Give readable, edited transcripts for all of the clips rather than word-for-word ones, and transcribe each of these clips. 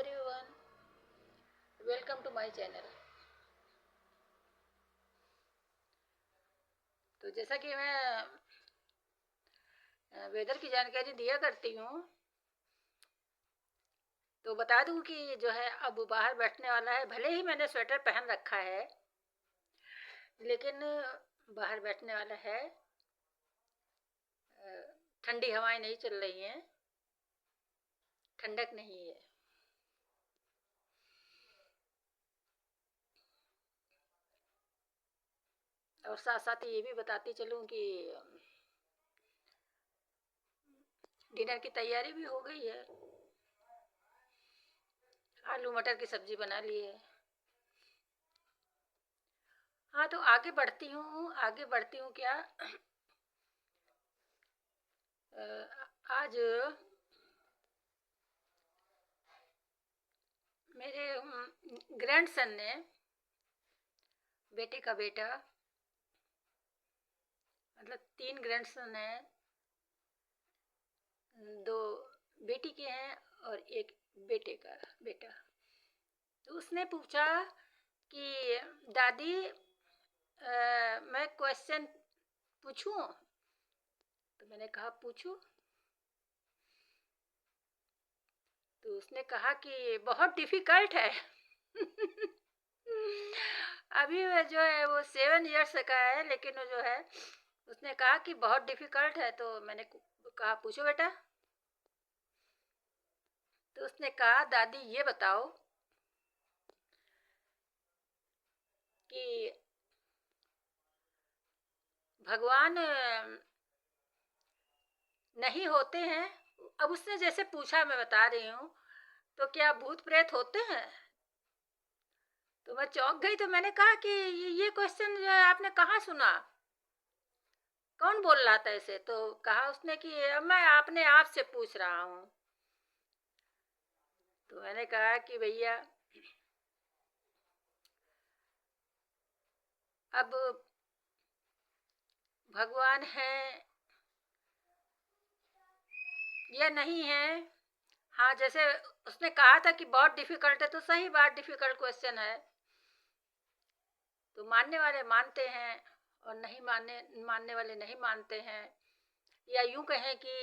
everyone, welcome to my channel। तो जैसा कि मैं वेदर की जानकारी दिया करती हूँ, तो बता दूँ कि जो है अब बाहर बैठने वाला है। भले ही मैंने स्वेटर पहन रखा है, लेकिन बाहर बैठने वाला है। ठंडी हवाएं नहीं चल रही हैं, ठंडक नहीं है। और साथ साथ ये भी बताती चलूँ कि डिनर की तैयारी भी हो गई है। आलू मटर की सब्जी बना ली है। हाँ, तो आगे बढ़ती हूँ क्या। आज मेरे ग्रैंडसन ने, बेटे का बेटा, मतलब 3 ग्रैंडसन हैं, 2 बेटी के हैं और एक बेटे का बेटा। तो उसने पूछा कि दादी मैं क्वेश्चन पूछूं? तो मैंने कहा पूछो। तो उसने कहा कि बहुत डिफ़िकल्ट है। अभी वो जो है वो 7 इयर्स का है, लेकिन वो जो है उसने कहा कि बहुत डिफ़िकल्ट है। तो मैंने कहा पूछो बेटा। तो उसने कहा दादी ये बताओ कि भगवान नहीं होते हैं। अब उसने जैसे पूछा, मैं बता रही हूँ, तो क्या भूत प्रेत होते हैं? तो मैं चौंक गई। तो मैंने कहा कि ये क्वेश्चन जो है आपने कहाँ सुना, कौन बोल रहा था ऐसे? तो कहा उसने कि मैं अपने आप से पूछ रहा हूँ। तो मैंने कहा कि भैया अब भगवान है या नहीं है। हाँ, जैसे उसने कहा था कि बहुत डिफ़िकल्ट है, तो सही बात, डिफ़िकल्ट क्वेश्चन है। तो मानने वाले मानते हैं और नहीं मानने वाले नहीं मानते हैं। या यूं कहें कि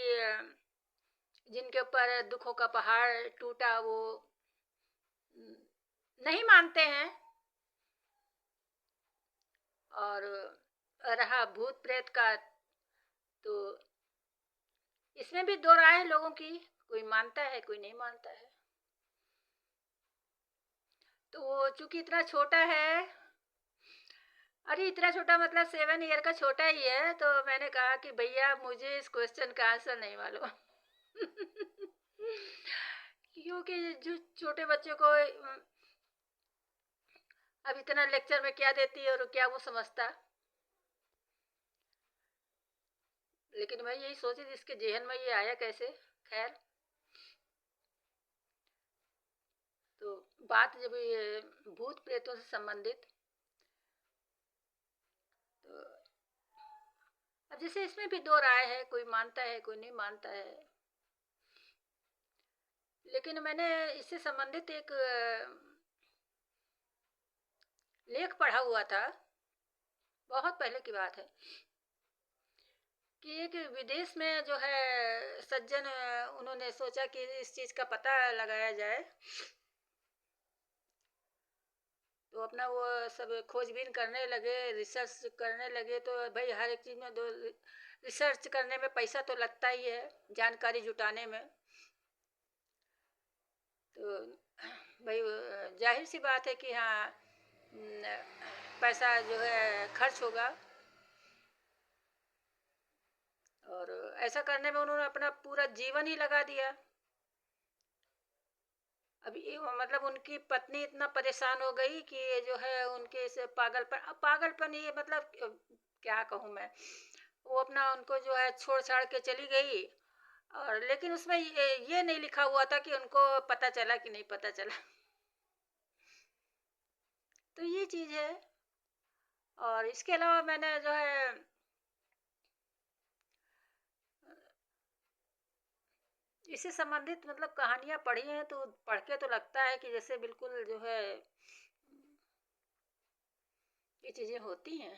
जिनके ऊपर दुखों का पहाड़ टूटा वो नहीं मानते हैं। और रहा भूत प्रेत का, तो इसमें भी 2 राय है लोगों की, कोई मानता है कोई नहीं मानता है। तो वो चूंकि इतना छोटा है, अरे इतना छोटा मतलब 7 ईयर का छोटा ही है, तो मैंने कहा कि भैया मुझे इस क्वेश्चन का आंसर नहीं मालूम। क्योंकि जो छोटे बच्चों को अब इतना लेक्चर में क्या देती है और क्या वो समझता। लेकिन मैं यही सोची थी इसके जेहन में ये आया कैसे। खैर, तो बात जब ये भूत प्रेतों से संबंधित, तो अब जैसे इसमें भी 2 राय है, कोई मानता है कोई नहीं मानता है। लेकिन मैंने इससे संबंधित एक लेख पढ़ा हुआ था, बहुत पहले की बात है, कि एक विदेश में जो है सज्जन, उन्होंने सोचा कि इस चीज़ का पता लगाया जाए। तो अपना वो सब खोजबीन करने लगे, रिसर्च करने लगे। तो भाई हर एक चीज़ में रिसर्च करने में पैसा तो लगता ही है, जानकारी जुटाने में। तो भाई जाहिर सी बात है कि हाँ, पैसा जो है खर्च होगा। और ऐसा करने में उन्होंने अपना पूरा जीवन ही लगा दिया। अब ये मतलब उनकी पत्नी इतना परेशान हो गई कि ये जो है उनके इस पागलपन ये मतलब क्या कहूँ मैं, वो अपना उनको जो है छोड़ छाड़ के चली गई। और लेकिन उसमें ये नहीं लिखा हुआ था कि उनको पता चला कि नहीं पता चला। तो ये चीज़ है। और इसके अलावा मैंने जो है इससे संबंधित मतलब कहानियाँ पढ़ी हैं तो पढ़ के तो लगता है कि जैसे बिल्कुल जो है ये चीज़ें होती हैं।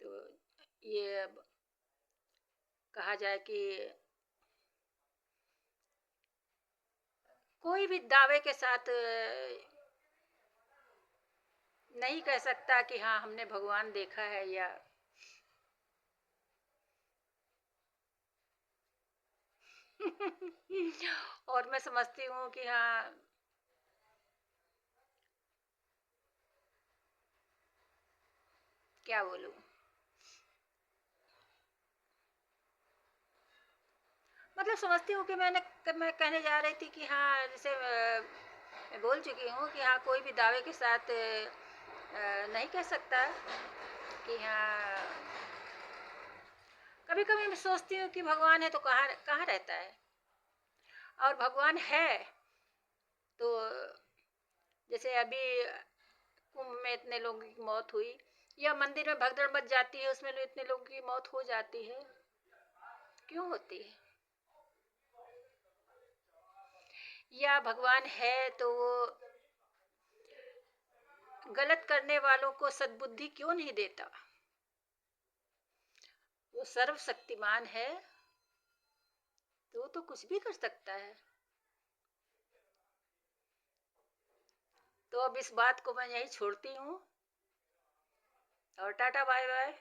तो ये अब कहा जाए कि कोई भी दावे के साथ नहीं कह सकता कि हाँ हमने भगवान देखा है या और मैं समझती हूँ कि हाँ क्या बोलूँ, मतलब समझती हूँ कि मैं कहने जा रही थी कि हाँ जैसे मैं बोल चुकी हूँ कि हाँ कोई भी दावे के साथ नहीं कह सकता कि हाँ, कभी कभी मैं सोचती हूँ कि भगवान है तो कहाँ कहाँ रहता है, और भगवान है तो जैसे अभी कुंभ में इतने लोगों की मौत हुई, या मंदिर में भगदड़ मच जाती है उसमें इतने लोगों की मौत हो जाती है, क्यों होती है? या भगवान है तो वो गलत करने वालों को सद्बुद्धि क्यों नहीं देता? वो सर्वशक्तिमान है तो वो तो कुछ भी कर सकता है। तो अब इस बात को मैं यही छोड़ती हूँ और टाटा बाय बाय।